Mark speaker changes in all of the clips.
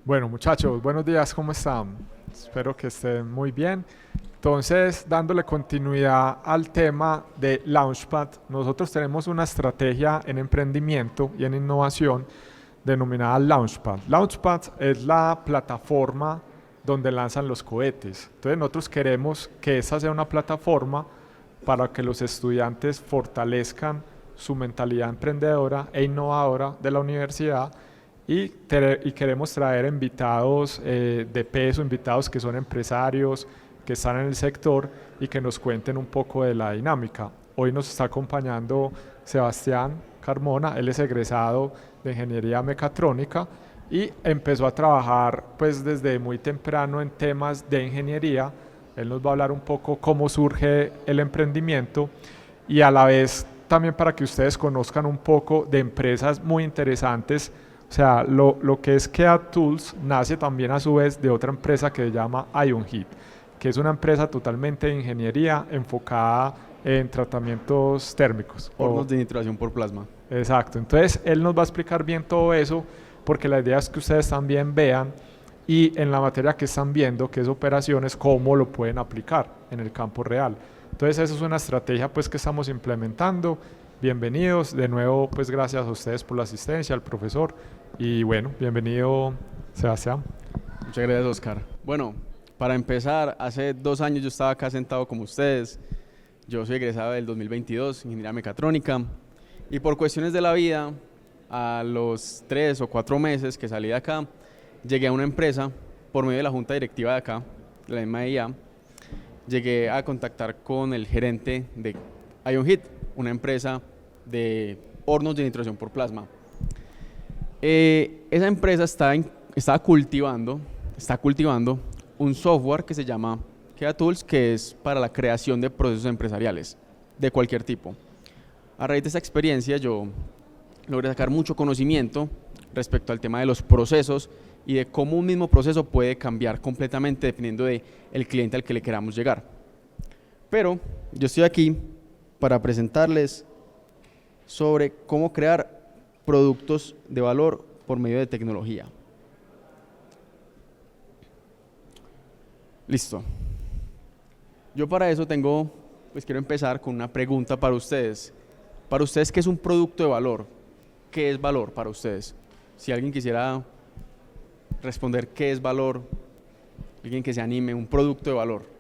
Speaker 1: Bueno, muchachos, buenos días, ¿cómo están? Espero que estén muy bien. Entonces, dándole continuidad al tema de Launchpad, nosotros tenemos una estrategia en emprendimiento y en innovación denominada Launchpad. Launchpad es la plataforma donde lanzan los cohetes. Entonces, nosotros queremos que esa sea una plataforma para que los estudiantes fortalezcan su mentalidad emprendedora e innovadora de la universidad y queremos traer invitados de peso, invitados que son empresarios, que están en el sector y que nos cuenten un poco de la dinámica. Hoy nos está acompañando Sebastián Carmona, él es egresado de Ingeniería Mecatrónica y empezó a trabajar pues desde muy temprano en temas de ingeniería. Él nos va a hablar un poco cómo surge el emprendimiento y a la vez también para que ustedes conozcan un poco de empresas muy interesantes. O sea, lo que es Kea Tools nace también a su vez de otra empresa que se llama IonHeat, que es una empresa totalmente de ingeniería enfocada en tratamientos térmicos.
Speaker 2: Hornos de nitración por plasma.
Speaker 1: Exacto, entonces él nos va a explicar bien todo eso porque la idea es que ustedes también vean y en la materia que están viendo, que es operaciones, cómo lo pueden aplicar en el campo real. Entonces esa es una estrategia pues que estamos implementando. Bienvenidos, de nuevo pues gracias a ustedes por la asistencia, al profesor y bueno, bienvenido Sebastián.
Speaker 2: Muchas gracias, Oscar. Bueno, para empezar, hace 2 años yo estaba acá sentado como ustedes. Yo soy egresado del 2022, Ingeniería Mecatrónica, y por cuestiones de la vida, a los 3 o 4 meses que salí de acá, llegué a una empresa por medio de la junta directiva de acá, de la misma IA. Llegué a contactar con el gerente de IonHeat, una empresa de hornos de nitración por plasma. Esa empresa está cultivando un software que se llama Kea Tools, que es para la creación de procesos empresariales de cualquier tipo. A raíz de esa experiencia yo logré sacar mucho conocimiento respecto al tema de los procesos y de cómo un mismo proceso puede cambiar completamente dependiendo del cliente al que le queramos llegar. Pero yo estoy aquí para presentarles sobre cómo crear productos de valor por medio de tecnología. Listo. Yo para eso quiero empezar con una pregunta para ustedes. Para ustedes, ¿qué es un producto de valor? ¿Qué es valor para ustedes? Si alguien quisiera responder qué es valor, alguien que se anime, un producto de valor.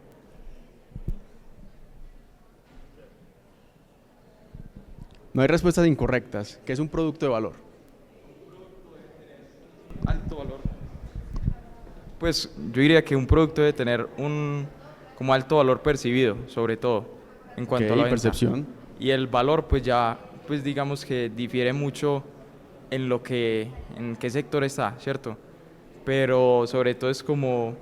Speaker 2: No hay respuestas incorrectas. ¿Qué es un producto de valor?
Speaker 3: Alto valor. Pues yo diría que un producto debe tener un como alto valor percibido, sobre todo en cuanto a la venta.
Speaker 2: Percepción.
Speaker 3: Y el valor pues ya pues digamos que difiere mucho en qué sector está, ¿cierto? Pero sobre todo es como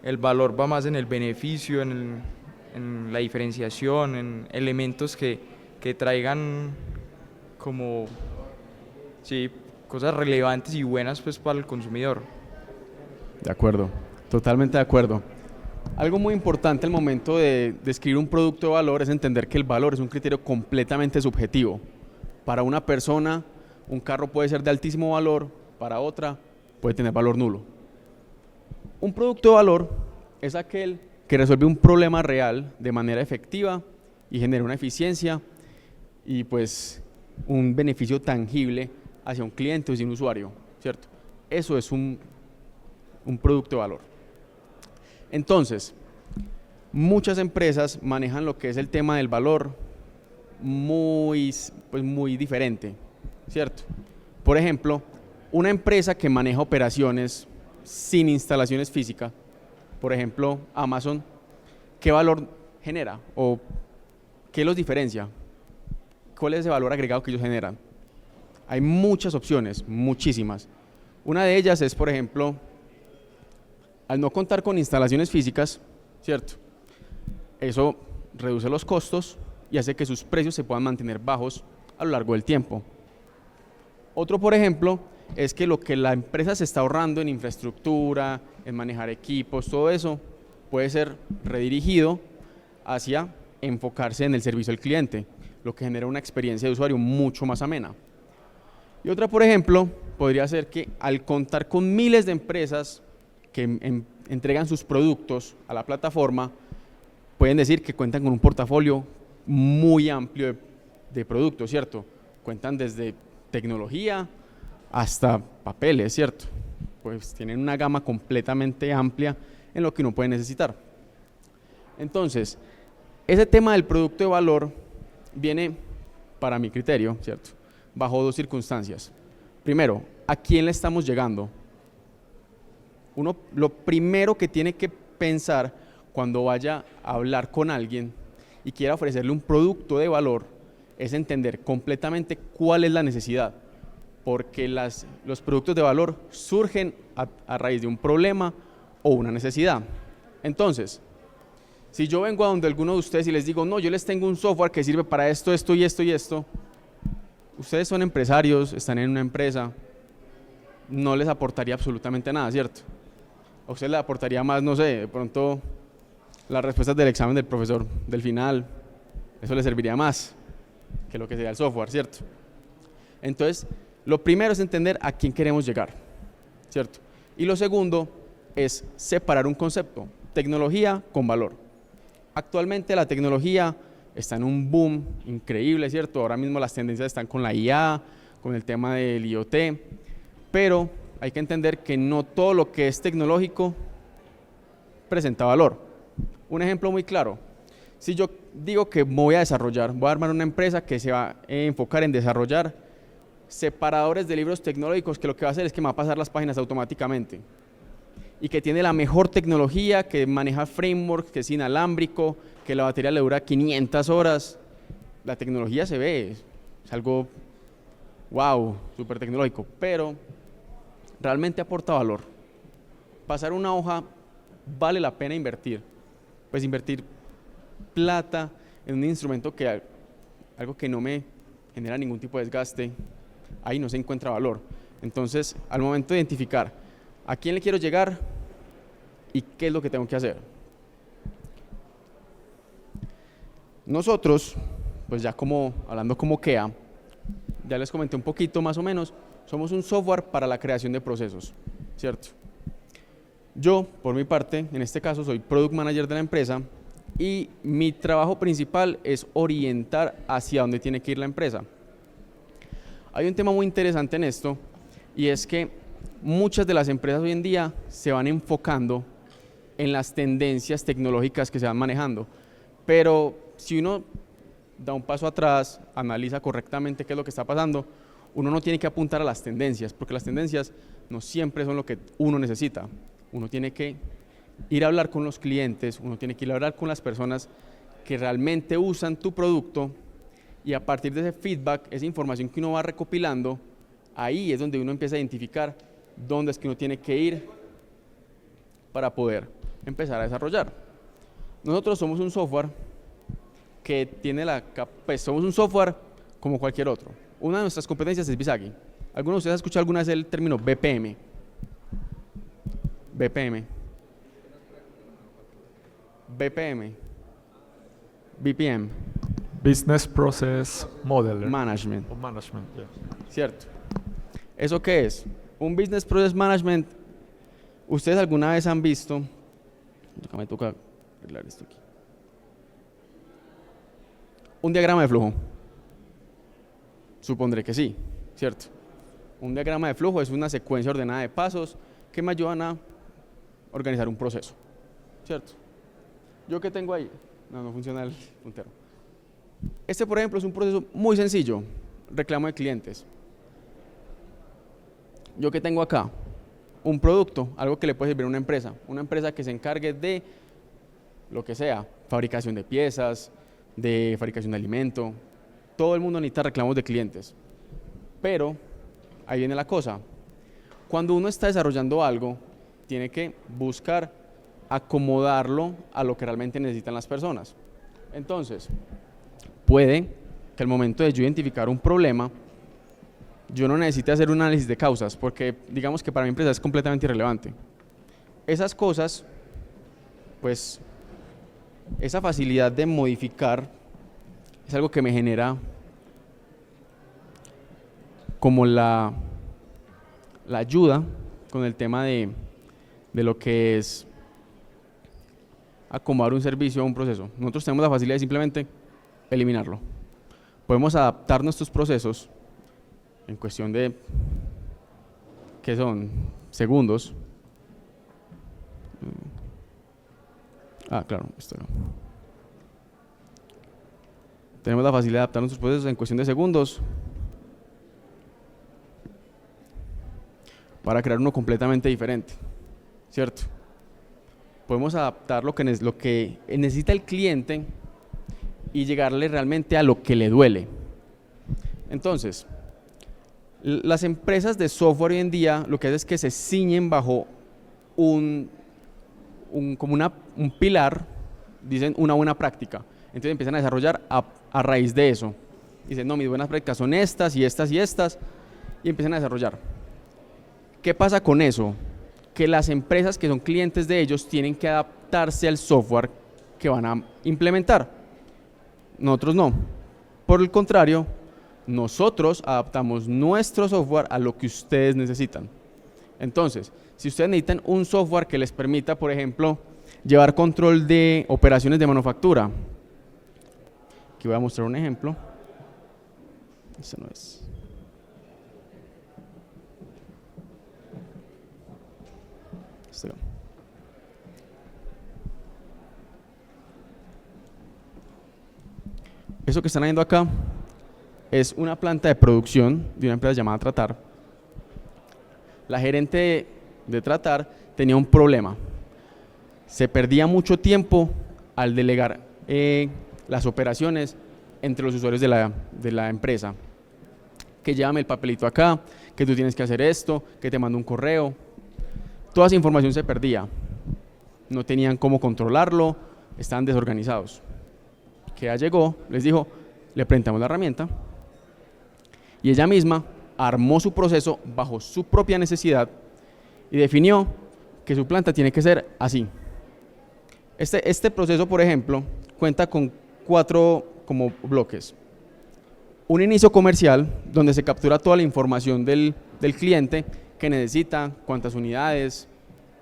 Speaker 3: el valor va más en el beneficio, en la diferenciación, en elementos que traigan como sí, cosas relevantes y buenas pues para el consumidor.
Speaker 2: De acuerdo, totalmente de acuerdo. Algo muy importante al momento de describir un producto de valor es entender que el valor es un criterio completamente subjetivo. Para una persona, un carro puede ser de altísimo valor, para otra puede tener valor nulo. Un producto de valor es aquel que resuelve un problema real de manera efectiva y genera una eficiencia y pues un beneficio tangible hacia un cliente o hacia un usuario, ¿cierto? Eso es un producto de valor. Entonces, muchas empresas manejan lo que es el tema del valor muy diferente, ¿cierto? Por ejemplo, una empresa que maneja operaciones sin instalaciones físicas, por ejemplo, Amazon, ¿qué valor genera o qué los diferencia? ¿Cuál es ese valor agregado que ellos generan? Hay muchas opciones, muchísimas. Una de ellas es, por ejemplo, al no contar con instalaciones físicas, ¿cierto? Eso reduce los costos y hace que sus precios se puedan mantener bajos a lo largo del tiempo. Otro, por ejemplo, es que lo que la empresa se está ahorrando en infraestructura, en manejar equipos, todo eso puede ser redirigido hacia enfocarse en el servicio al cliente, lo que genera una experiencia de usuario mucho más amena. Y otra, por ejemplo, podría ser que al contar con miles de empresas que entregan sus productos a la plataforma, pueden decir que cuentan con un portafolio muy amplio de productos, ¿cierto? Cuentan desde tecnología hasta papeles, ¿cierto? Pues tienen una gama completamente amplia en lo que uno puede necesitar. Entonces, ese tema del producto de valor viene, para mi criterio, ¿cierto?, bajo dos circunstancias. Primero, ¿a quién le estamos llegando? Uno, lo primero que tiene que pensar cuando vaya a hablar con alguien y quiera ofrecerle un producto de valor es entender completamente cuál es la necesidad, porque los productos de valor surgen a raíz de un problema o una necesidad. Entonces, si yo vengo a donde alguno de ustedes y les digo, no, yo les tengo un software que sirve para esto, esto y esto y esto, ustedes son empresarios, están en una empresa, no les aportaría absolutamente nada, ¿cierto? A ustedes les aportaría más, no sé, de pronto las respuestas del examen del profesor del final, eso les serviría más que lo que sería el software, ¿cierto? Entonces, lo primero es entender a quién queremos llegar, ¿cierto? Y lo segundo es separar un concepto, tecnología con valor. Actualmente la tecnología está en un boom increíble, ¿cierto? Ahora mismo las tendencias están con la IA, con el tema del IoT, pero hay que entender que no todo lo que es tecnológico presenta valor. Un ejemplo muy claro, si yo digo que me voy a desarrollar, voy a armar una empresa que se va a enfocar en desarrollar separadores de libros tecnológicos, que lo que va a hacer es que me va a pasar las páginas automáticamente y que tiene la mejor tecnología, que maneja framework, que es inalámbrico, que la batería le dura 500 horas. La tecnología se ve, es algo wow, súper tecnológico, pero realmente aporta valor. Pasar una hoja vale la pena invertir, pues invertir plata en un instrumento que algo que no me genera ningún tipo de desgaste, ahí no se encuentra valor. Entonces, al momento de identificar a quién le quiero llegar y qué es lo que tengo que hacer. Nosotros, pues ya hablando como KEA, ya les comenté un poquito más o menos, somos un software para la creación de procesos, ¿cierto? Yo, por mi parte, en este caso soy Product Manager de la empresa y mi trabajo principal es orientar hacia dónde tiene que ir la empresa. Hay un tema muy interesante en esto y es que muchas de las empresas hoy en día se van enfocando en las tendencias tecnológicas que se van manejando, pero si uno da un paso atrás, analiza correctamente qué es lo que está pasando, uno no tiene que apuntar a las tendencias, porque las tendencias no siempre son lo que uno necesita. Uno tiene que ir a hablar con los clientes, uno tiene que ir a hablar con las personas que realmente usan tu producto y a partir de ese feedback, esa información que uno va recopilando, ahí es donde uno empieza a identificar dónde es que uno tiene que ir para poder empezar a desarrollar. Nosotros somos un software que tiene pues somos un software como cualquier otro. Una de nuestras competencias es Visagi. ¿Alguno de ustedes ha escuchado alguna vez el término BPM? BPM. BPM. BPM.
Speaker 1: Business Process Modeler.
Speaker 2: Management.
Speaker 1: O Management, yeah.
Speaker 2: ¿Cierto? ¿Eso qué es? Un Business Process Management. ¿Ustedes alguna vez han visto? Me toca arreglar esto aquí. Un diagrama de flujo. Supondré que sí, ¿cierto? Un diagrama de flujo es una secuencia ordenada de pasos que me ayudan a organizar un proceso, ¿cierto? ¿Yo qué tengo ahí? No funciona el puntero. Este, por ejemplo, es un proceso muy sencillo, reclamo de clientes. ¿Yo qué tengo acá? Un producto, algo que le puede servir a una empresa que se encargue de lo que sea, fabricación de piezas, de fabricación de alimento. Todo el mundo necesita reclamos de clientes, pero ahí viene la cosa. Cuando uno está desarrollando algo, tiene que buscar acomodarlo a lo que realmente necesitan las personas. Entonces, puede que al momento de yo identificar un problema, yo no necesite hacer un análisis de causas, porque digamos que para mi empresa es completamente irrelevante. Esas cosas, pues, esa facilidad de modificar es algo que me genera como la ayuda con el tema de lo que es acomodar un servicio a un proceso. Nosotros tenemos la facilidad de simplemente eliminarlo. Podemos adaptar nuestros procesos en cuestión de, ¿qué son? Segundos. Claro, esto no. Tenemos la facilidad de adaptar nuestros procesos en cuestión de segundos para crear uno completamente diferente, ¿cierto? Podemos adaptar lo que necesita el cliente y llegarle realmente a lo que le duele. Entonces, las empresas de software hoy en día lo que hacen es que se ciñen bajo un pilar, dicen una buena práctica. Entonces empiezan a desarrollar a raíz de eso. Dicen, no, mis buenas prácticas son estas y estas y estas, y empiezan a desarrollar. ¿Qué pasa con eso? Que las empresas que son clientes de ellos tienen que adaptarse al software que van a implementar. Nosotros no. Por el contrario, nosotros adaptamos nuestro software a lo que ustedes necesitan. Entonces, si ustedes necesitan un software que les permita, por ejemplo, llevar control de operaciones de manufactura. Aquí voy a mostrar un ejemplo. Este no es. Este no. Eso que están viendo acá es una planta de producción de una empresa llamada Tratar. La gerente de Tratar tenía un problema. Se perdía mucho tiempo al delegar las operaciones entre los usuarios de la empresa. Que llévame el papelito acá, que tú tienes que hacer esto, que te mando un correo. Toda esa información se perdía. No tenían cómo controlarlo, estaban desorganizados. Que ella llegó, les dijo, le presentamos la herramienta y ella misma armó su proceso bajo su propia necesidad y definió que su planta tiene que ser así. Este proceso, por ejemplo, cuenta con 4 como bloques. Un inicio comercial, donde se captura toda la información del cliente que necesita, cuántas unidades,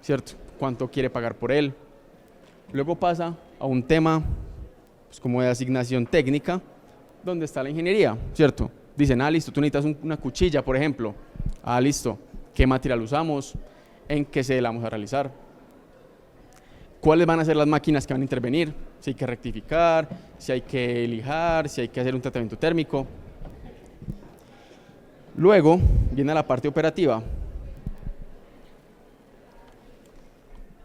Speaker 2: ¿cierto? Cuánto quiere pagar por él. Luego pasa a un tema pues, como de asignación técnica, donde está la ingeniería, ¿cierto? Dicen, listo, tú necesitas una cuchilla, por ejemplo. Listo, ¿qué material usamos? ¿En qué sede la vamos a realizar? ¿Cuáles van a ser las máquinas que van a intervenir? Si hay que rectificar, si hay que lijar, si hay que hacer un tratamiento térmico. Luego viene la parte operativa.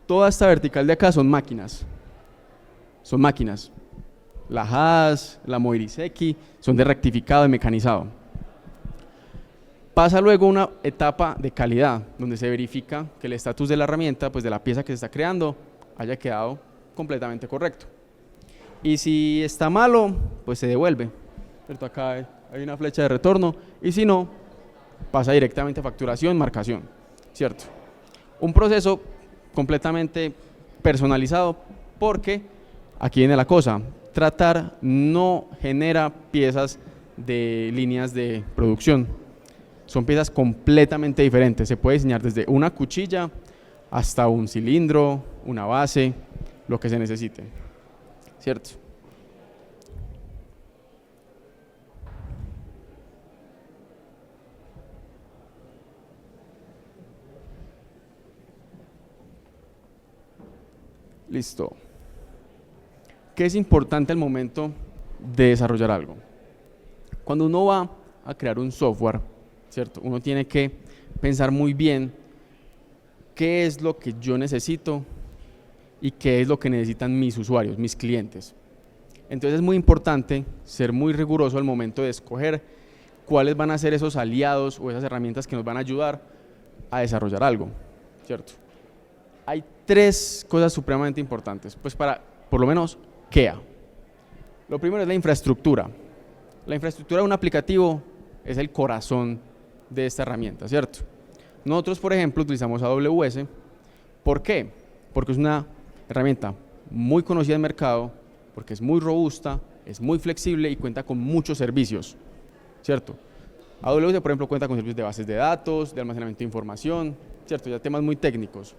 Speaker 2: Toda esta vertical de acá son máquinas. Son máquinas. La Haas, la Moiriseki, son de rectificado y mecanizado. Pasa luego una etapa de calidad, donde se verifica que el estatus de la herramienta, pues de la pieza que se está creando, haya quedado completamente correcto. Y si está malo, pues se devuelve. ¿Cierto? Acá hay una flecha de retorno, y si no, pasa directamente a facturación, marcación, ¿cierto? Un proceso completamente personalizado, porque aquí viene la cosa. Tratar no genera piezas de líneas de producción. Son piezas completamente diferentes. Se puede diseñar desde una cuchilla hasta un cilindro, una base, lo que se necesite. ¿Cierto? Listo. ¿Qué es importante al momento de desarrollar algo? Cuando uno va a crear un software, ¿cierto? Uno tiene que pensar muy bien qué es lo que yo necesito y qué es lo que necesitan mis usuarios, mis clientes. Entonces es muy importante ser muy riguroso al momento de escoger cuáles van a ser esos aliados o esas herramientas que nos van a ayudar a desarrollar algo, ¿cierto? Hay 3 cosas supremamente importantes, pues para, por lo menos, KEA. Lo primero es la infraestructura. La infraestructura de un aplicativo es el corazón de esta herramienta, ¿cierto? Nosotros, por ejemplo, utilizamos AWS. ¿Por qué? Porque es una herramienta muy conocida en el mercado, porque es muy robusta, es muy flexible y cuenta con muchos servicios, ¿cierto? AWS, por ejemplo, cuenta con servicios de bases de datos, de almacenamiento de información, ¿cierto? Ya temas muy técnicos.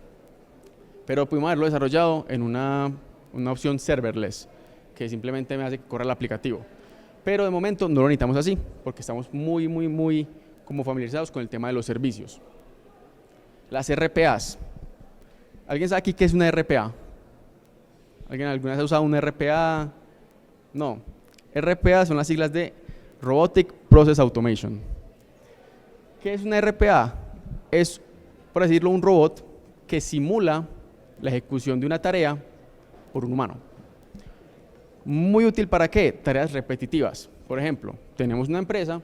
Speaker 2: Pero pudimos haberlo desarrollado en una opción serverless, que simplemente me hace que corra el aplicativo. Pero de momento no lo necesitamos así, porque estamos muy como familiarizados con el tema de los servicios. Las RPAs. ¿Alguien sabe aquí qué es una RPA? ¿Alguien alguna vez ha usado una RPA? No. RPA son las siglas de Robotic Process Automation. ¿Qué es una RPA? Es, por decirlo, un robot que simula la ejecución de una tarea por un humano. Muy útil para qué? Tareas repetitivas. Por ejemplo, tenemos una empresa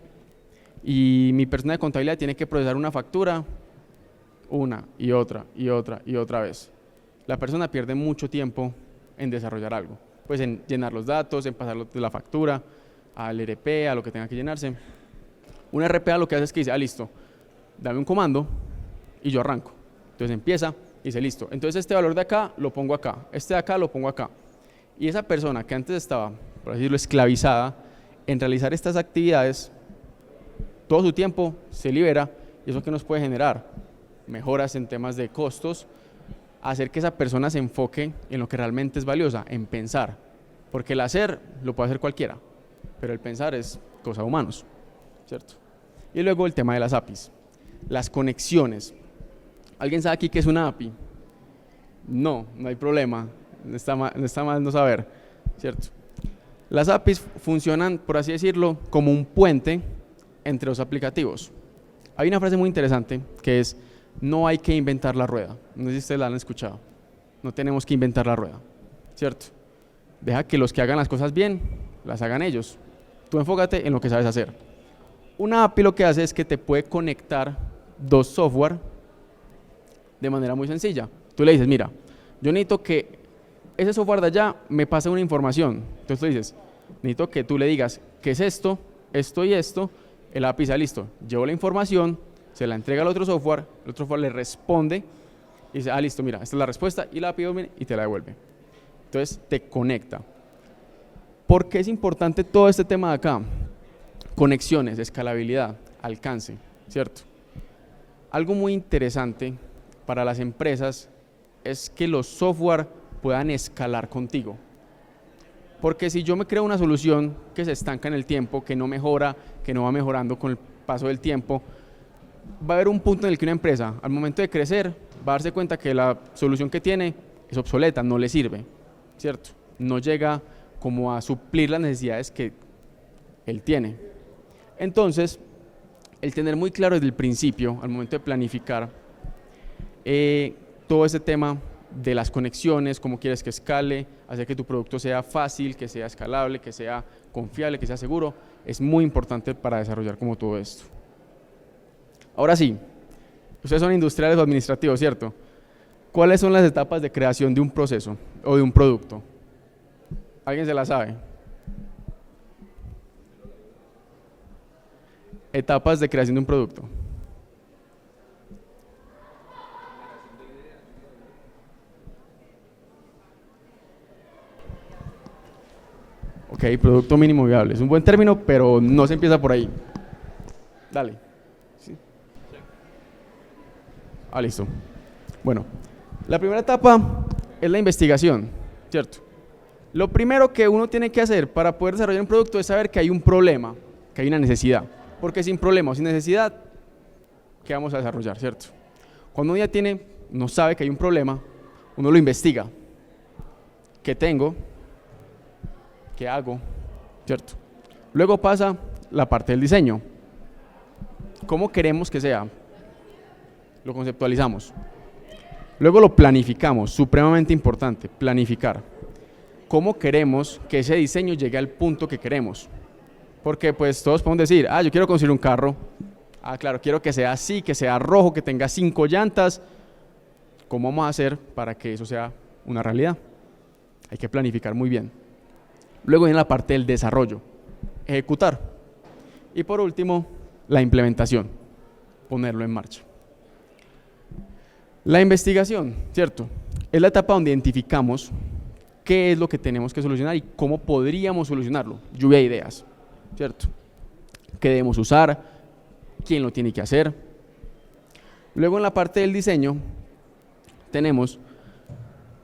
Speaker 2: y mi persona de contabilidad tiene que procesar una factura una y otra vez. La persona pierde mucho tiempo en desarrollar algo, pues en llenar los datos, en pasarlo de la factura al RP, a lo que tenga que llenarse. Una RPA lo que hace es que dice, listo, dame un comando y yo arranco. Entonces empieza y dice, listo, entonces este valor de acá lo pongo acá, este de acá lo pongo acá. Y esa persona que antes estaba, por así decirlo, esclavizada en realizar estas actividades, todo su tiempo se libera. ¿Y eso qué nos puede generar? Mejoras en temas de costos, hacer que esa persona se enfoque en lo que realmente es valiosa, en pensar. Porque el hacer lo puede hacer cualquiera, pero el pensar es cosa de humanos, ¿cierto? Y luego el tema de las APIs, las conexiones. ¿Alguien sabe aquí qué es una API? No hay problema, no está mal no saber, ¿cierto? Las APIs funcionan, por así decirlo, como un puente entre los aplicativos. Hay una frase muy interesante que es, no hay que inventar la rueda. No sé si ustedes la han escuchado. No tenemos que inventar la rueda, ¿cierto? Deja que los que hagan las cosas bien, las hagan ellos. Tú enfócate en lo que sabes hacer. Una API lo que hace es que te puede conectar dos software de manera muy sencilla. Tú le dices, mira, yo necesito que ese software de allá me pase una información. Entonces tú dices, necesito que tú le digas, ¿qué es esto, esto y esto? El API está listo. Llevo la información, se la entrega al otro software, el otro software le responde y dice, listo, mira, esta es la respuesta, y la API viene y te la devuelve. Entonces te conecta. ¿Por qué es importante todo este tema de acá? Conexiones, escalabilidad, alcance, ¿cierto? Algo muy interesante para las empresas es que los software puedan escalar contigo. Porque si yo me creo una solución que se estanca en el tiempo, que no mejora, que no va mejorando con el paso del tiempo, va a haber un punto en el que una empresa, al momento de crecer, va a darse cuenta que la solución que tiene es obsoleta, no le sirve, ¿cierto? No llega como a suplir las necesidades que él tiene. Entonces, el tener muy claro desde el principio, al momento de planificar, todo ese tema de las conexiones, cómo quieres que escale, hacer que tu producto sea fácil, que sea escalable, que sea confiable, que sea seguro, es muy importante para desarrollar como todo esto. Ahora sí, ustedes son industriales o administrativos, ¿cierto? ¿Cuáles son las etapas de creación de un proceso o de un producto? ¿Alguien se la sabe? Etapas de creación de un producto. Ok, producto mínimo viable. Es un buen término, pero no se empieza por ahí. Dale. ¿Sí? Listo. Bueno, la primera etapa es la investigación, ¿cierto? Lo primero que uno tiene que hacer para poder desarrollar un producto es saber que hay un problema, que hay una necesidad. Porque sin problema o sin necesidad, ¿qué vamos a desarrollar, cierto? Cuando uno ya no sabe que hay un problema, uno lo investiga. ¿Qué tengo? ¿Qué hago? ¿Cierto? Luego pasa la parte del diseño. ¿Cómo queremos que sea? Lo conceptualizamos. Luego lo planificamos, supremamente importante, planificar. ¿Cómo queremos que ese diseño llegue al punto que queremos? Porque pues todos podemos decir, yo quiero construir un carro. Claro, quiero que sea así, que sea rojo, que tenga 5 llantas. ¿Cómo vamos a hacer para que eso sea una realidad? Hay que planificar muy bien. Luego viene la parte del desarrollo, ejecutar. Y por último, la implementación, ponerlo en marcha. La investigación, ¿cierto? Es la etapa donde identificamos qué es lo que tenemos que solucionar y cómo podríamos solucionarlo. Lluvia de ideas, ¿cierto? ¿Qué debemos usar? quién lo tiene que hacer. Luego en la parte del diseño tenemos,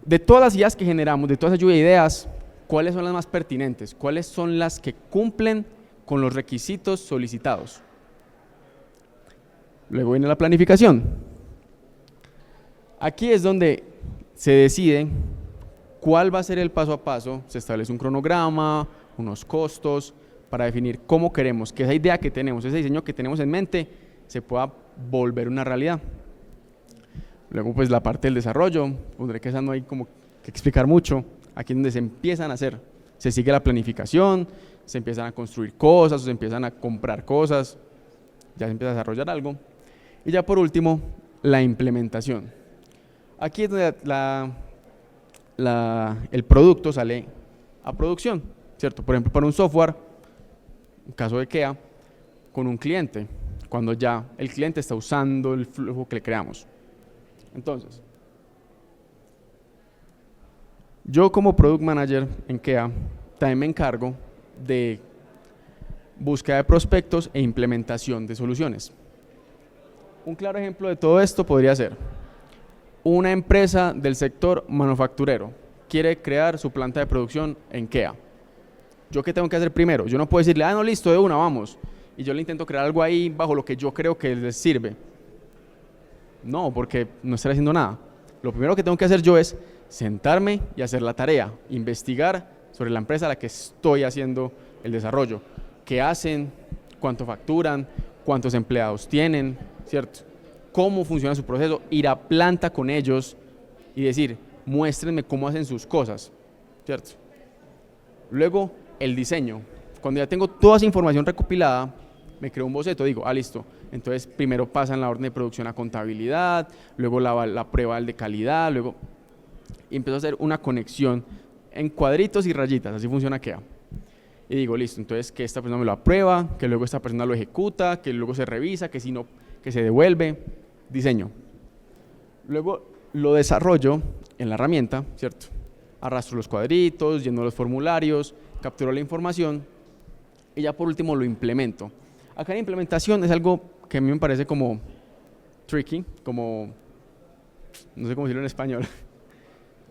Speaker 2: de todas las ideas que generamos, de toda esa lluvia de ideas, cuáles son las más pertinentes, cuáles son las que cumplen con los requisitos solicitados. Luego viene la planificación. Aquí es donde se decide cuál va a ser el paso a paso, se establece un cronograma, unos costos, para definir cómo queremos que esa idea que tenemos, ese diseño que tenemos en mente, se pueda volver una realidad. Luego pues la parte del desarrollo, pondré que esa no hay como que explicar mucho, aquí es donde se empiezan a hacer, se sigue la planificación, se empiezan a construir cosas, se empiezan a comprar cosas, ya se empieza a desarrollar algo. Y ya por último, la implementación. Aquí es donde el producto sale a producción, ¿cierto? Por ejemplo, para un software, en caso de IKEA, con un cliente, cuando ya el cliente está usando el flujo que le creamos. Entonces, yo como Product Manager en IKEA también me encargo de búsqueda de prospectos e implementación de soluciones. Un claro ejemplo de todo esto podría ser una empresa del sector manufacturero quiere crear su planta de producción en IKEA. ¿Yo qué tengo que hacer primero? Yo no puedo decirle, no, listo, de una, vamos. Y yo le intento crear algo ahí bajo lo que yo creo que les sirve. No, porque no estaré haciendo nada. Lo primero que tengo que hacer yo es sentarme y hacer la tarea, investigar sobre la empresa a la que estoy haciendo el desarrollo. ¿Qué hacen? ¿Cuánto facturan? ¿Cuántos empleados tienen? ¿Cierto? ¿Cómo funciona su proceso? Ir a planta con ellos y decir, muéstrenme cómo hacen sus cosas. ¿Cierto? Luego, el diseño. Cuando ya tengo toda esa información recopilada, me creo un boceto, digo, listo. Entonces, primero pasan la orden de producción a contabilidad, luego la prueba de calidad, luego y empiezo a hacer una conexión en cuadritos y rayitas, así funciona IKEA. Y digo, listo, entonces que esta persona me lo aprueba, que luego esta persona lo ejecuta, que luego se revisa, que si no, que se devuelve, diseño. Luego lo desarrollo en la herramienta, ¿cierto? Arrastro los cuadritos, lleno los formularios, capturo la información y ya por último lo implemento. Acá la implementación es algo que a mí me parece como tricky, como, no sé cómo decirlo en español,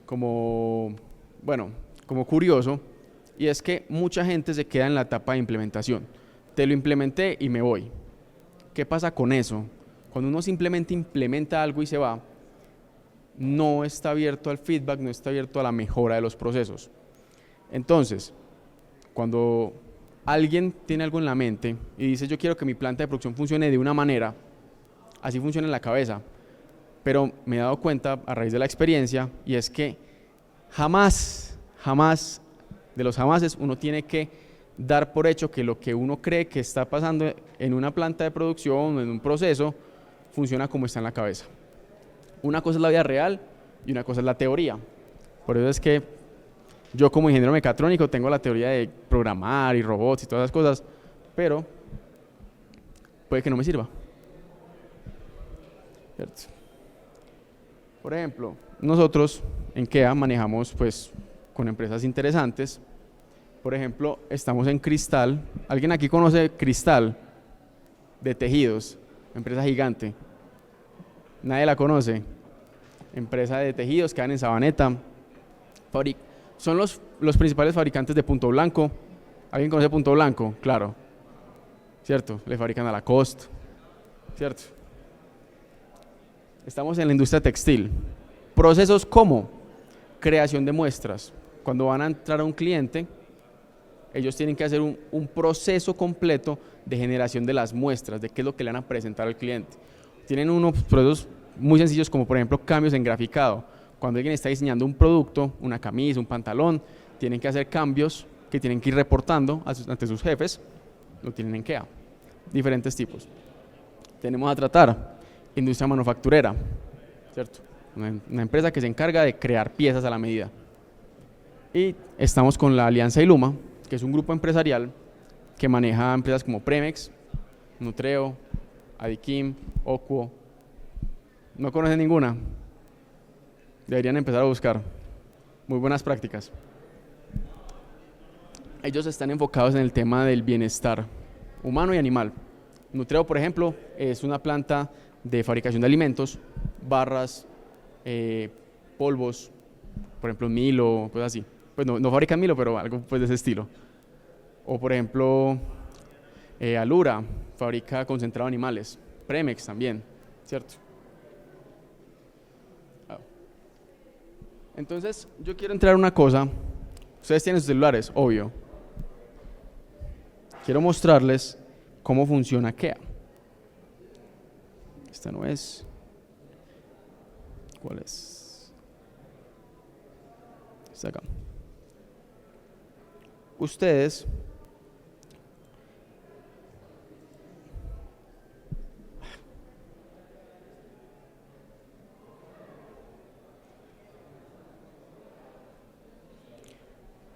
Speaker 2: como, bueno, como curioso, y es que mucha gente se queda en la etapa de implementación. Te lo implementé y me voy. ¿Qué pasa con eso? Cuando uno simplemente implementa algo y se va, no está abierto al feedback, no está abierto a la mejora de los procesos. Entonces, cuando alguien tiene algo en la mente y dice yo quiero que mi planta de producción funcione de una manera, así funciona en la cabeza, pero me he dado cuenta a raíz de la experiencia y es que jamás de los jamases uno tiene que dar por hecho que lo que uno cree que está pasando en una planta de producción o en un proceso funciona como está en la cabeza. Una cosa es la vida real y una cosa es la teoría. Por eso es que yo como ingeniero mecatrónico tengo la teoría de programar y robots y todas esas cosas, pero puede que no me sirva. ¿Cierto? Por ejemplo, nosotros en IKEA manejamos pues con empresas interesantes. Por ejemplo, estamos en Cristal. ¿Alguien aquí conoce Cristal de tejidos? Empresa gigante. Nadie la conoce. Empresa de tejidos que dan en Sabaneta. Son los principales fabricantes de punto blanco. ¿Alguien conoce punto blanco? Claro. ¿Cierto? Le fabrican a Lacoste. ¿Cierto? Estamos en la industria textil. Procesos como creación de muestras. Cuando van a entrar a un cliente, ellos tienen que hacer un proceso completo de generación de las muestras, de qué es lo que le van a presentar al cliente. Tienen unos procesos muy sencillos como por ejemplo cambios en graficado. Cuando alguien está diseñando un producto, una camisa, un pantalón, tienen que hacer cambios que tienen que ir reportando ante sus jefes, lo tienen en IKEA. Diferentes tipos. Tenemos a tratar industria manufacturera, ¿cierto? Una empresa que se encarga de crear piezas a la medida. Y estamos con la Alianza Iluma, que es un grupo empresarial que maneja empresas como Premex, Nutreo, Adikim, Ocuo. ¿No conocen ninguna? Deberían empezar a buscar. Muy buenas prácticas. Ellos están enfocados en el tema del bienestar humano y animal. Nutreo, por ejemplo, es una planta de fabricación de alimentos, barras, polvos, por ejemplo, Milo, cosas así. Pues no fabrican Milo, pero algo pues de ese estilo. O por ejemplo, Alura fabrica concentrado de animales, Premex también, ¿cierto? Entonces, yo quiero entrar a una cosa. Ustedes tienen sus celulares, obvio. Quiero mostrarles cómo funciona KEA. Esta no es. ¿Cuál es? Esta acá. Ustedes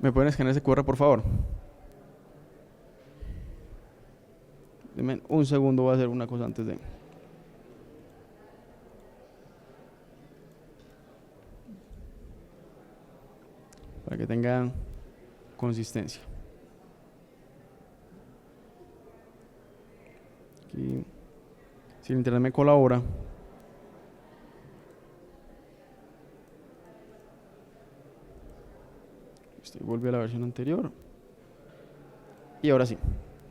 Speaker 2: ¿me pueden escanear ese QR, por favor? Denme un segundo, voy a hacer una cosa antes de... para que tengan consistencia. Aquí, si el internet me colabora. Volví a la versión anterior. Y ahora sí,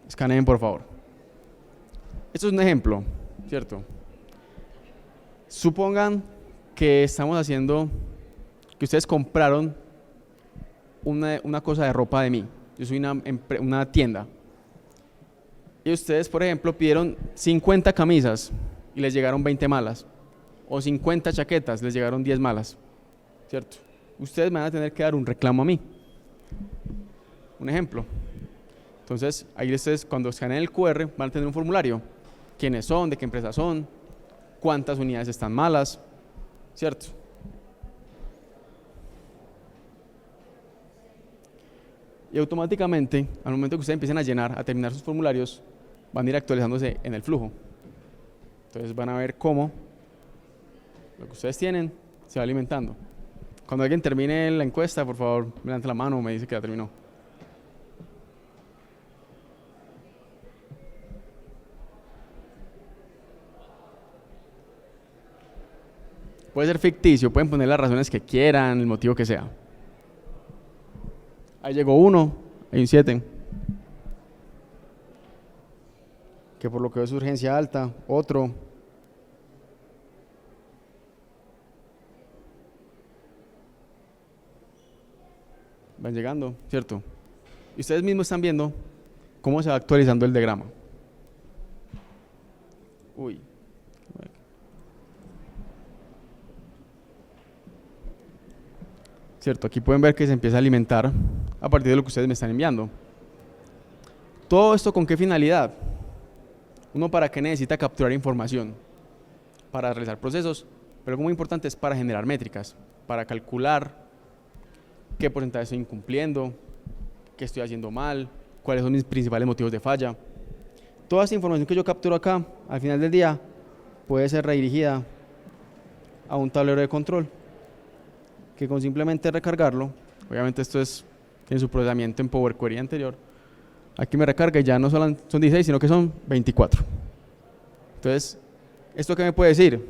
Speaker 2: escaneen por favor. Esto es un ejemplo, ¿cierto? Supongan que estamos haciendo, que ustedes compraron una cosa de ropa de mí. Yo soy una tienda. Y ustedes, por ejemplo, pidieron 50 camisas y les llegaron 20 malas. O 50 chaquetas, les llegaron 10 malas. ¿Cierto? Ustedes me van a tener que dar un reclamo a mí. Un ejemplo. Entonces, ahí ustedes cuando escaneen el QR van a tener un formulario. ¿Quiénes son? ¿De qué empresa son? ¿Cuántas unidades están malas? ¿Cierto? Y automáticamente, al momento que ustedes empiecen a llenar, a terminar sus formularios, van a ir actualizándose en el flujo. Entonces van a ver cómo lo que ustedes tienen se va alimentando. Cuando alguien termine la encuesta, por favor, me levanta la mano o me dice que ya terminó. Puede ser ficticio, pueden poner las razones que quieran, el motivo que sea. Ahí llegó uno, hay un 7. Que por lo que veo es urgencia alta, otro. Van llegando, ¿cierto? Y ustedes mismos están viendo cómo se va actualizando el diagrama. Uy. ¿Cierto? Aquí pueden ver que se empieza a alimentar a partir de lo que ustedes me están enviando. ¿Todo esto con qué finalidad? Uno, ¿para qué necesita capturar información? Para realizar procesos, pero algo muy importante es para generar métricas, para calcular qué porcentaje estoy incumpliendo, qué estoy haciendo mal, cuáles son mis principales motivos de falla. Toda esta información que yo capturo acá, al final del día, puede ser redirigida a un tablero de control, que con simplemente recargarlo, obviamente esto es en su procesamiento en Power Query anterior, aquí me recarga y ya no son 16, sino que son 24. Entonces, ¿esto qué me puede decir?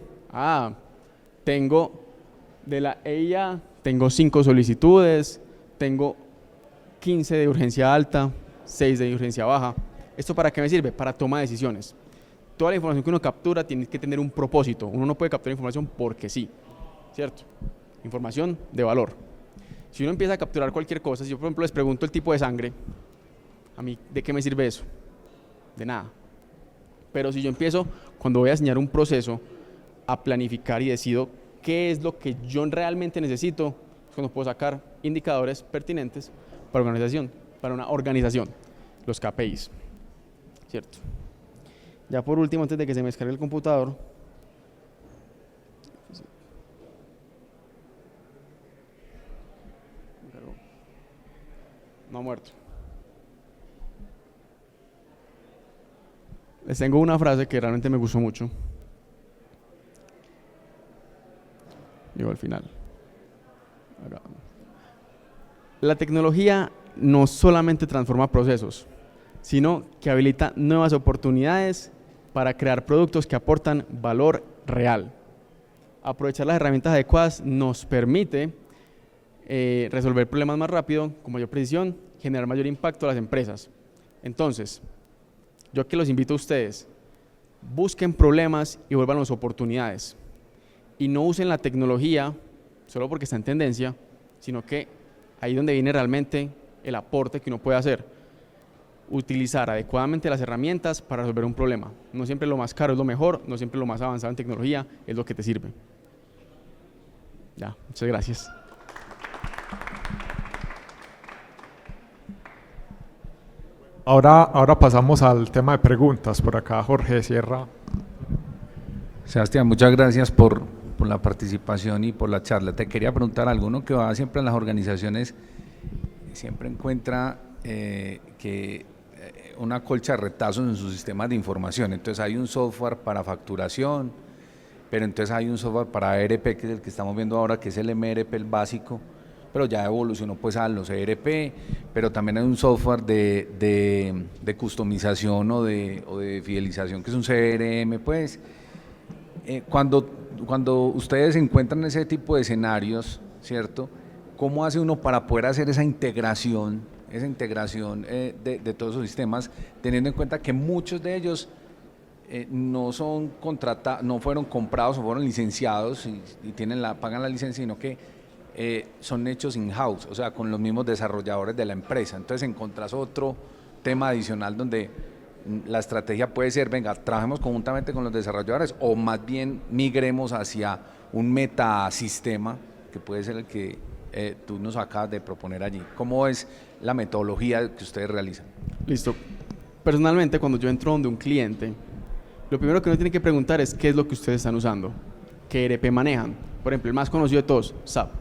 Speaker 2: Tengo de la EIA, tengo 5 solicitudes, tengo 15 de urgencia alta, 6 de urgencia baja. ¿Esto para qué me sirve? Para toma de decisiones. Toda la información que uno captura tiene que tener un propósito. Uno no puede capturar información porque sí, ¿cierto? Información de valor. Si uno empieza a capturar cualquier cosa, si yo por ejemplo les pregunto el tipo de sangre, a mí, ¿de qué me sirve eso? De nada. Pero si yo empiezo, cuando voy a diseñar un proceso, a planificar y decido qué es lo que yo realmente necesito, es cuando puedo sacar indicadores pertinentes para una organización, los KPIs, ¿cierto? Ya por último, antes de que se me descargue el computador, no ha muerto. Les tengo una frase que realmente me gustó mucho. Llegó al final. Acá. La tecnología no solamente transforma procesos, sino que habilita nuevas oportunidades para crear productos que aportan valor real. Aprovechar las herramientas adecuadas nos permite resolver problemas más rápido, con mayor precisión, generar mayor impacto a las empresas. Entonces, yo que los invito a ustedes, busquen problemas y vuélvanlos oportunidades. Y no usen la tecnología solo porque está en tendencia, sino que ahí es donde viene realmente el aporte que uno puede hacer. Utilizar adecuadamente las herramientas para resolver un problema. No siempre lo más caro es lo mejor, no siempre lo más avanzado en tecnología es lo que te sirve. Ya, muchas gracias.
Speaker 1: Ahora pasamos al tema de preguntas. Por acá Jorge Sierra.
Speaker 4: Sebastián, muchas gracias por la participación y por la charla. Te quería preguntar, alguno que va siempre en las organizaciones, siempre encuentra que una colcha de retazos en sus sistemas de información. Entonces hay un software para facturación, pero entonces hay un software para ERP, que es el que estamos viendo ahora, que es el MRP, el básico, pero ya evolucionó pues a los ERP, pero también hay un software de customización o de fidelización, que es un CRM, pues. Cuando ustedes encuentran ese tipo de escenarios, ¿cierto? ¿Cómo hace uno para poder hacer esa integración de todos esos sistemas, teniendo en cuenta que muchos de ellos no fueron comprados o fueron licenciados y pagan la licencia, sino que son hechos in-house, o sea, con los mismos desarrolladores de la empresa? Entonces encontrás otro tema adicional donde la estrategia puede ser, venga, trabajemos conjuntamente con los desarrolladores, o más bien migremos hacia un metasistema, que puede ser el que tú nos acabas de proponer allí. ¿Cómo es la metodología que ustedes realizan?
Speaker 2: Listo. Personalmente, cuando yo entro donde un cliente, lo primero que uno tiene que preguntar es qué es lo que ustedes están usando, qué ERP manejan. Por ejemplo, el más conocido de todos, SAP.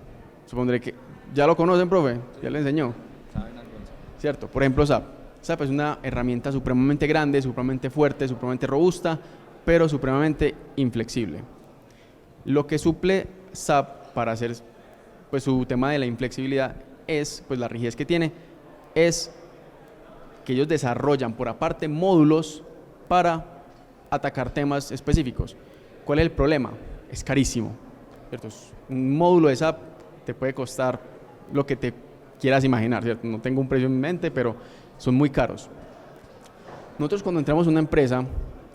Speaker 2: Supondré que ya lo conocen, profe, ya le enseñó.
Speaker 4: ¿Saben algo?
Speaker 2: ¿Cierto? Por ejemplo, SAP. SAP es una herramienta supremamente grande, supremamente fuerte, supremamente robusta, pero supremamente inflexible. Lo que suple SAP para hacer pues, su tema de la inflexibilidad es, pues la rigidez que tiene, es que ellos desarrollan por aparte módulos para atacar temas específicos. ¿Cuál es el problema? Es carísimo, ¿cierto? Un módulo de SAP te puede costar lo que te quieras imaginar, ¿cierto? No tengo un precio en mente, pero son muy caros. Nosotros cuando entramos a una empresa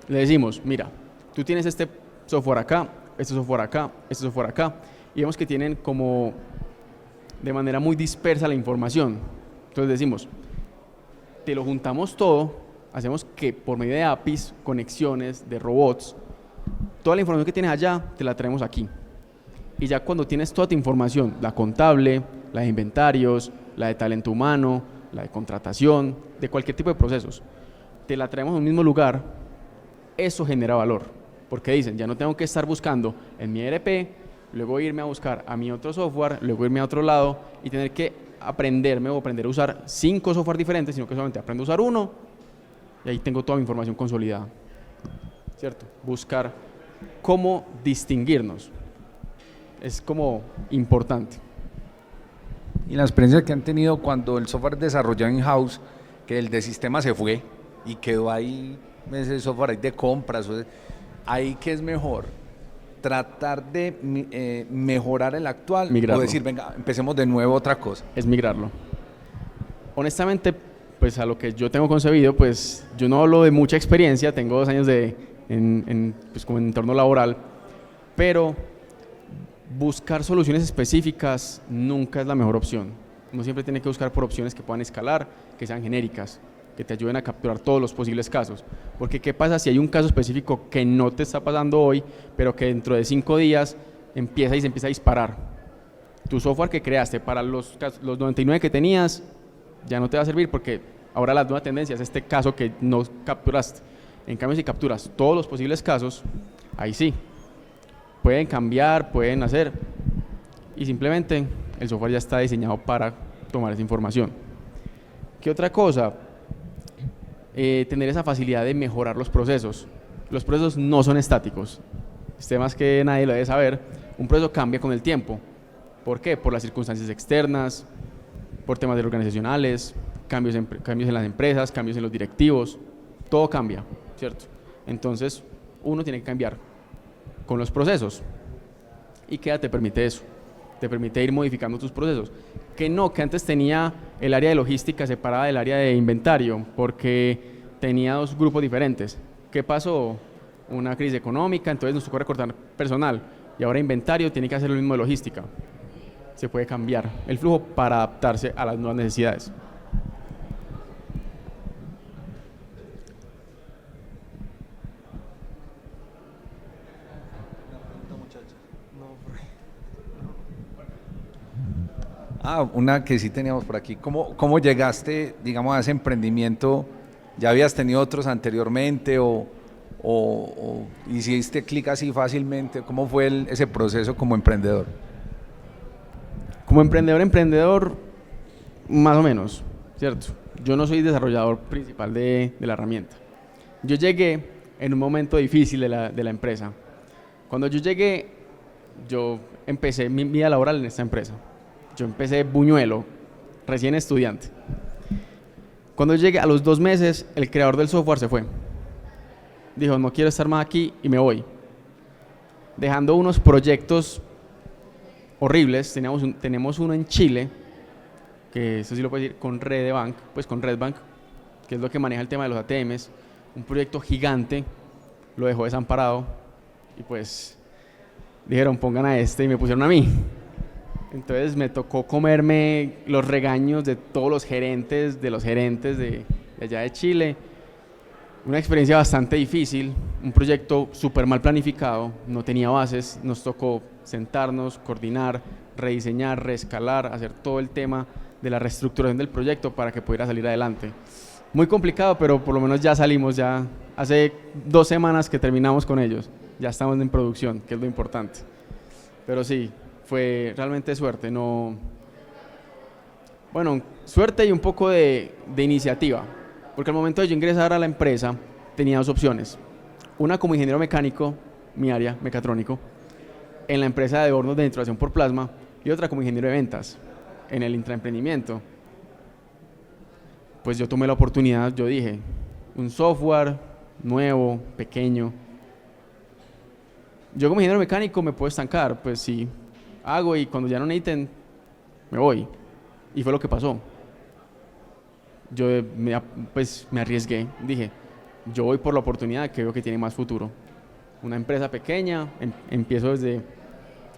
Speaker 2: le decimos, mira, tú tienes este software acá, este software acá, este software acá, y vemos que tienen como de manera muy dispersa la información. Entonces decimos, te lo juntamos todo, hacemos que por medio de APIs, conexiones, de robots, toda la información que tienes allá, te la traemos aquí. Y ya cuando tienes toda tu información, la contable, la de inventarios, la de talento humano, la de contratación, de cualquier tipo de procesos, te la traemos a un mismo lugar, eso genera valor. Porque dicen, ya no tengo que estar buscando en mi ERP, luego irme a buscar a mi otro software, luego irme a otro lado y tener que aprenderme o aprender a usar 5 softwares diferentes, sino que solamente aprendo a usar uno y ahí tengo toda mi información consolidada. ¿Cierto? Buscar cómo distinguirnos es como importante.
Speaker 4: Y la experiencia que han tenido cuando el software desarrollado in-house, que el de sistema se fue y quedó ahí ese software ahí de compras, ahí ¿qué es mejor? ¿Tratar de mejorar el actual
Speaker 2: migrarlo.
Speaker 4: O decir, venga, empecemos de nuevo otra cosa?
Speaker 2: Es migrarlo. Honestamente, pues a lo que yo tengo concebido, pues yo no hablo de mucha experiencia, tengo 2 años pues como en entorno laboral, pero buscar soluciones específicas nunca es la mejor opción. Uno siempre tiene que buscar por opciones que puedan escalar, que sean genéricas, que te ayuden a capturar todos los posibles casos. Porque ¿qué pasa si hay un caso específico que no te está pasando hoy, pero que dentro de 5 días se empieza a disparar? Tu software que creaste para los 99 que tenías ya no te va a servir porque ahora la nueva tendencia es este caso que no capturaste. En cambio, si capturas todos los posibles casos, ahí sí. Pueden cambiar, pueden hacer y simplemente el software ya está diseñado para tomar esa información. ¿Qué otra cosa? Tener esa facilidad de mejorar los procesos. Los procesos no son estáticos. Este más que nadie lo debe saber. Un proceso cambia con el tiempo. ¿Por qué? Por las circunstancias externas, por temas organizacionales, cambios en las empresas, cambios en los directivos. Todo cambia, ¿cierto? Entonces, uno tiene que cambiar con los procesos. ¿Y qué te permite eso? Te permite ir modificando tus procesos. Que no, que antes tenía el área de logística separada del área de inventario, porque tenía dos grupos diferentes. ¿Qué pasó? Una crisis económica, entonces nos tocó recortar personal, y ahora inventario tiene que hacer lo mismo de logística. Se puede cambiar el flujo para adaptarse a las nuevas necesidades.
Speaker 4: Una que sí teníamos por aquí. ¿Cómo llegaste, digamos, a ese emprendimiento? ¿Ya habías tenido otros anteriormente o hiciste clic así fácilmente? ¿Cómo fue ese proceso como emprendedor?
Speaker 2: Como emprendedor, más o menos, ¿cierto? Yo no soy desarrollador principal de la herramienta. Yo llegué en un momento difícil de la empresa. Cuando yo llegué, yo empecé mi vida laboral en esta empresa. Yo empecé buñuelo, recién estudiante. Cuando llegué a los 2 meses, el creador del software se fue. Dijo, no quiero estar más aquí y me voy. Dejando unos proyectos horribles. Tenemos uno en Chile, que eso sí lo puedo decir, con Redebank, pues con Redbank, que es lo que maneja el tema de los ATMs. Un proyecto gigante, lo dejó desamparado y pues dijeron, pongan a este y me pusieron a mí. Entonces me tocó comerme los regaños de todos los gerentes, de allá de Chile. Una experiencia bastante difícil, un proyecto súper mal planificado, no tenía bases, nos tocó sentarnos, coordinar, rediseñar, reescalar, hacer todo el tema de la reestructuración del proyecto para que pudiera salir adelante. Muy complicado, pero por lo menos ya salimos, ya hace 2 semanas que terminamos con ellos, ya estamos en producción, que es lo importante. Pero sí, fue realmente suerte, suerte y un poco de iniciativa, porque al momento de yo ingresar a la empresa tenía 2 opciones, una como ingeniero mecánico, mi área, mecatrónico, en la empresa de hornos de nitrogen por plasma, y otra como ingeniero de ventas, en el intraemprendimiento. Pues yo tomé la oportunidad, yo dije, un software nuevo, pequeño, yo como ingeniero mecánico me puedo estancar, pues sí, hago y cuando ya no necesiten, me voy. Y fue lo que pasó. Yo me arriesgué, dije, yo voy por la oportunidad que veo que tiene más futuro. Una empresa pequeña, empiezo desde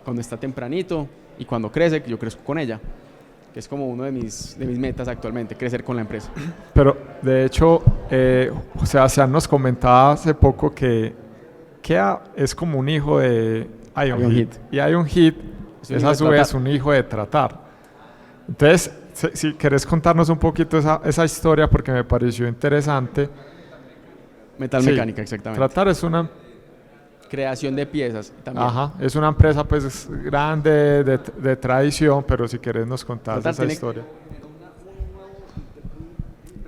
Speaker 2: cuando está tempranito y cuando crece, yo crezco con ella, que es como uno de mis metas actualmente, crecer con la empresa.
Speaker 1: Pero de hecho, Sebastián nos comentaba hace poco que Kea es como un hijo de IonHit. Y IonHit es a su vez un hijo de Tratar. Entonces, si querés contarnos un poquito esa historia, porque me pareció interesante.
Speaker 2: Metalmecánica, exactamente.
Speaker 1: Tratar es una
Speaker 2: creación de piezas también.
Speaker 1: Ajá, es una empresa pues grande, de tradición, pero si querés nos contás esa historia.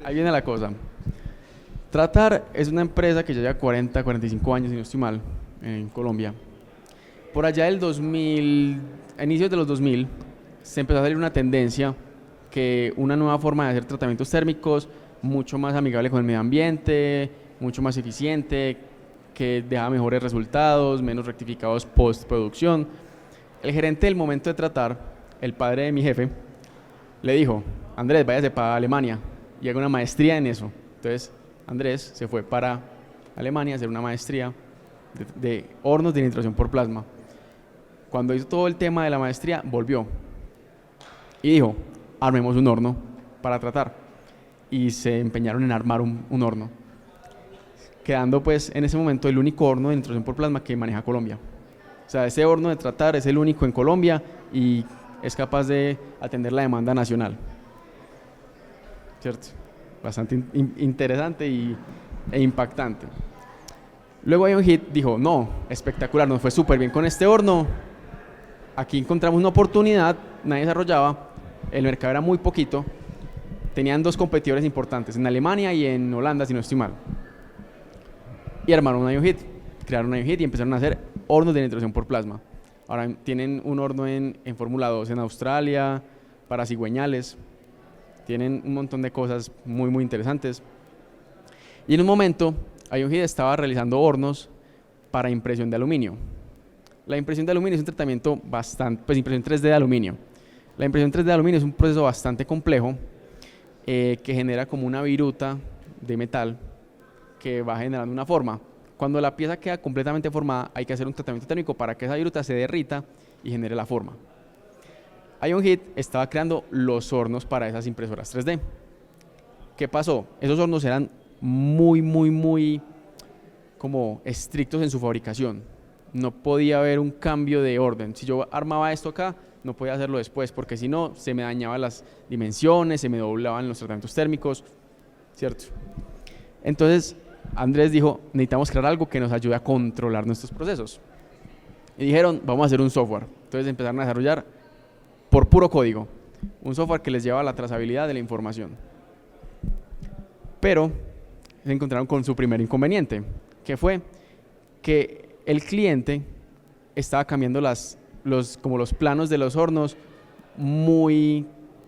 Speaker 2: Ahí viene la cosa. Tratar es una empresa que ya lleva 40, 45 años, si no estoy mal, en Colombia. Por allá del 2000, a inicios de los 2000, se empezó a salir una tendencia que una nueva forma de hacer tratamientos térmicos mucho más amigable con el medio ambiente, mucho más eficiente, que dejaba mejores resultados, menos rectificados postproducción. El gerente del momento de Tratar, el padre de mi jefe, le dijo, Andrés, váyase para Alemania y haga una maestría en eso. Entonces, Andrés se fue para Alemania a hacer una maestría de hornos de nitrogen por plasma. Cuando hizo todo el tema de la maestría, volvió y dijo, armemos un horno para Tratar. Y se empeñaron en armar un horno, quedando pues en ese momento el único horno de nitrogen por plasma que maneja Colombia. O sea, ese horno de Tratar es el único en Colombia y es capaz de atender la demanda nacional. ¿Cierto? Bastante interesante e impactante. Luego IonHit dijo, no, espectacular, nos fue súper bien con este horno. Aquí encontramos una oportunidad, nadie desarrollaba, el mercado era muy poquito. Tenían 2 competidores importantes, en Alemania y en Holanda, si no estoy mal. Y armaron un IonHit, crearon un IonHit y empezaron a hacer hornos de nitrogen por plasma. Ahora tienen un horno en Fórmula 2 en Australia, para cigüeñales. Tienen un montón de cosas muy, muy interesantes. Y en un momento IonHeat estaba realizando hornos para impresión de aluminio. La impresión de aluminio es un tratamiento bastante, pues impresión 3D de aluminio. La impresión 3D de aluminio es un proceso bastante complejo que genera como una viruta de metal que va generando una forma. Cuando la pieza queda completamente formada, hay que hacer un tratamiento térmico para que esa viruta se derrita y genere la forma. IonHeat estaba creando los hornos para esas impresoras 3D. ¿Qué pasó? Esos hornos eran muy como estrictos en su fabricación. No podía haber un cambio de orden. Si yo armaba esto acá, no podía hacerlo después, porque si no, se me dañaban las dimensiones, se me doblaban los tratamientos térmicos, ¿cierto? Entonces, Andrés dijo, necesitamos crear algo que nos ayude a controlar nuestros procesos. Y dijeron, vamos a hacer un software. Entonces empezaron a desarrollar por puro código, un software que les lleva a la trazabilidad de la información. Pero se encontraron con su primer inconveniente, que fue que el cliente estaba cambiando como los planos de los hornos muy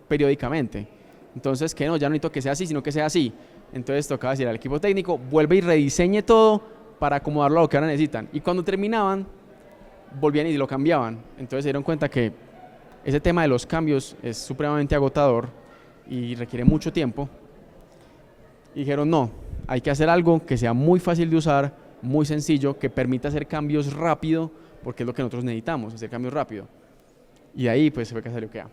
Speaker 2: periódicamente. Entonces, que no, ya no necesito que sea así, sino que sea así. Entonces tocaba decir al equipo técnico, vuelve y rediseñe todo para acomodarlo a lo que ahora necesitan. Y cuando terminaban, volvían y lo cambiaban. Entonces se dieron cuenta que ese tema de los cambios es supremamente agotador y requiere mucho tiempo. Y dijeron, no, hay que hacer algo que sea muy fácil de usar, muy sencillo, que permita hacer cambios rápido, porque es lo que nosotros necesitamos, hacer cambios rápido. Y ahí pues se ve que salió QEA.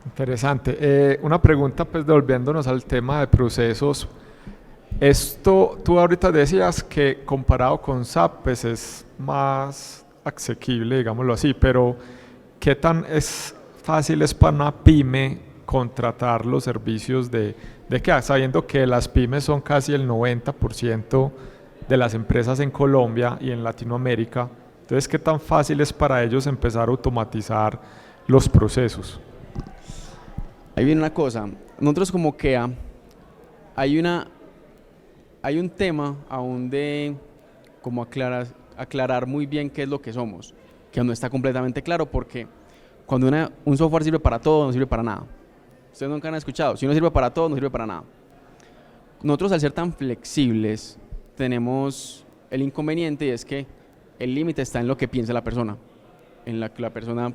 Speaker 1: Interesante. Una pregunta, pues devolviéndonos al tema de procesos. Esto, tú ahorita decías que comparado con SAP, pues es más asequible, digámoslo así, pero ¿qué tan fácil es para una pyme contratar los servicios de QEA, sabiendo que las pymes son casi el 90% de las empresas en Colombia y en Latinoamérica? Entonces, ¿qué tan fácil es para ellos empezar a automatizar los procesos?
Speaker 2: Ahí viene una cosa, nosotros como QEA hay un tema aún de como aclarar muy bien qué es lo que somos, que no está completamente claro, porque cuando un software sirve para todo, no sirve para nada. Ustedes nunca han escuchado, si no sirve para todo, no sirve para nada. Nosotros, al ser tan flexibles, tenemos el inconveniente, y es que el límite está en lo que piensa la persona, en la que la persona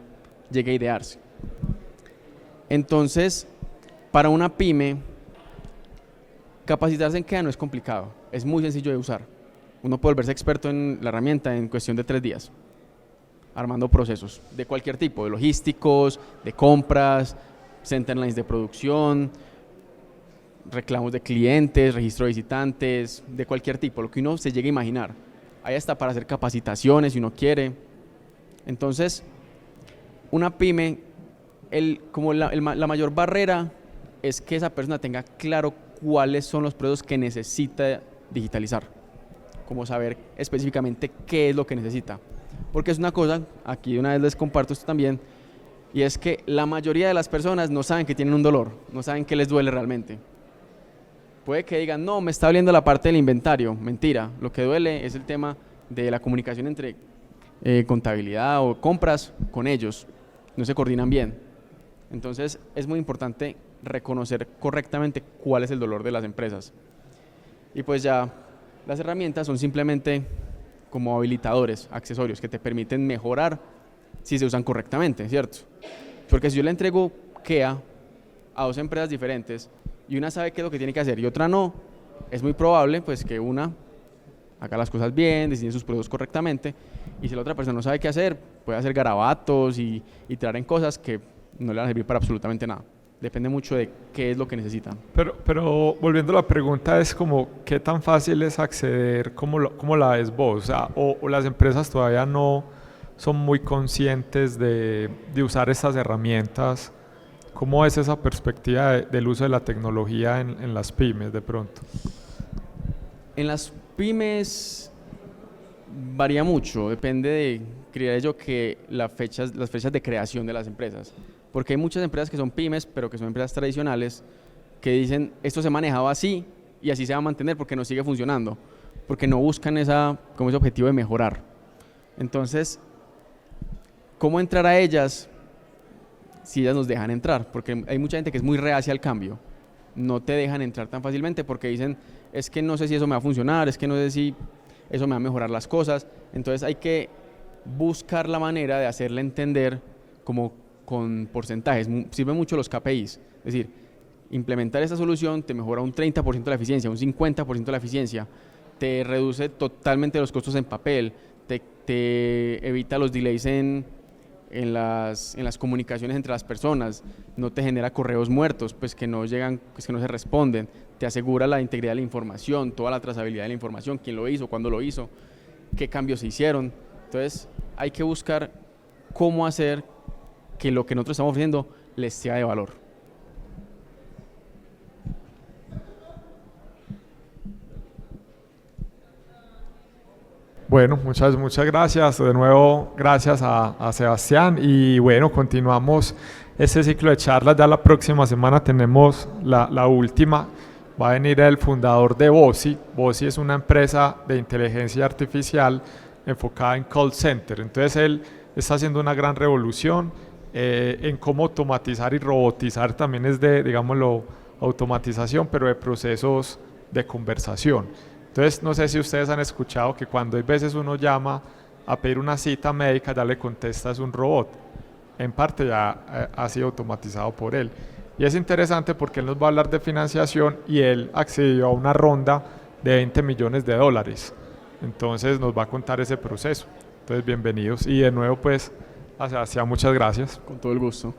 Speaker 2: llegue a idearse. Entonces, para una pyme, capacitarse en QEA no es complicado, es muy sencillo de usar. Uno puede volverse experto en la herramienta en cuestión de 3 días, armando procesos de cualquier tipo, de logísticos, de compras, centerlines de producción, reclamos de clientes, registro de visitantes, de cualquier tipo, lo que uno se llegue a imaginar. Ahí está para hacer capacitaciones si uno quiere. Entonces, una pyme, la mayor barrera es que esa persona tenga claro cuáles son los procesos que necesita digitalizar, como saber específicamente qué es lo que necesita. Porque es una cosa, aquí de una vez les comparto esto también, y es que la mayoría de las personas no saben que tienen un dolor, no saben qué les duele realmente. Puede que digan, no, me está doliendo la parte del inventario. Mentira, lo que duele es el tema de la comunicación entre contabilidad o compras con ellos, no se coordinan bien. Entonces es muy importante reconocer correctamente cuál es el dolor de las empresas. Y pues ya las herramientas son simplemente como habilitadores, accesorios que te permiten mejorar si se usan correctamente, ¿cierto? Porque si yo le entrego QEA a 2 empresas diferentes y una sabe qué es lo que tiene que hacer y otra no, es muy probable pues que una haga las cosas bien, diseñe sus productos correctamente, y si la otra persona no sabe qué hacer, puede hacer garabatos y traer en cosas que no le van a servir para absolutamente nada. Depende mucho de qué es lo que necesitan.
Speaker 1: Pero volviendo a la pregunta, es como, ¿qué tan fácil es acceder? ¿Cómo la ves vos? O sea, o las empresas todavía no son muy conscientes de usar estas herramientas. ¿Cómo es esa perspectiva del uso de la tecnología en las pymes de pronto?
Speaker 2: En las pymes varía mucho, depende de, creería yo, que las fechas de creación de las empresas. Porque hay muchas empresas que son pymes, pero que son empresas tradicionales, que dicen, esto se manejaba así y así se va a mantener porque no sigue funcionando, porque no buscan ese objetivo de mejorar. Entonces, ¿cómo entrar a ellas si ellas nos dejan entrar? Porque hay mucha gente que es muy reacia al cambio, no te dejan entrar tan fácilmente porque dicen, es que no sé si eso me va a funcionar, es que no sé si eso me va a mejorar las cosas. Entonces hay que buscar la manera de hacerle entender como con porcentajes. Sirven mucho los KPIs, es decir, implementar esta solución te mejora un 30% la eficiencia, un 50% la eficiencia, te reduce totalmente los costos en papel, te evita los delays en las comunicaciones entre las personas, no te genera correos muertos, pues que no llegan, pues que no se responden, te asegura la integridad de la información, toda la trazabilidad de la información, quién lo hizo, cuándo lo hizo, qué cambios se hicieron. Entonces hay que buscar cómo hacer que lo que nosotros estamos ofreciendo les sea de valor.
Speaker 1: Bueno, muchas gracias. De nuevo, gracias a Sebastián. Y bueno, continuamos este ciclo de charlas. Ya la próxima semana tenemos la última. Va a venir el fundador de Bosi. Bosi es una empresa de inteligencia artificial enfocada en call center. Entonces él está haciendo una gran revolución en cómo automatizar y robotizar. También es de, digámoslo, automatización, pero de procesos de conversación. Entonces, no sé si ustedes han escuchado que cuando hay veces uno llama a pedir una cita médica, ya le contesta es un robot. En parte ya ha sido automatizado por él. Y es interesante porque él nos va a hablar de financiación y él accedió a una ronda de $20 millones. Entonces, nos va a contar ese proceso. Entonces, bienvenidos. Y de nuevo, pues, a Sebastián, muchas gracias.
Speaker 2: Con todo el gusto.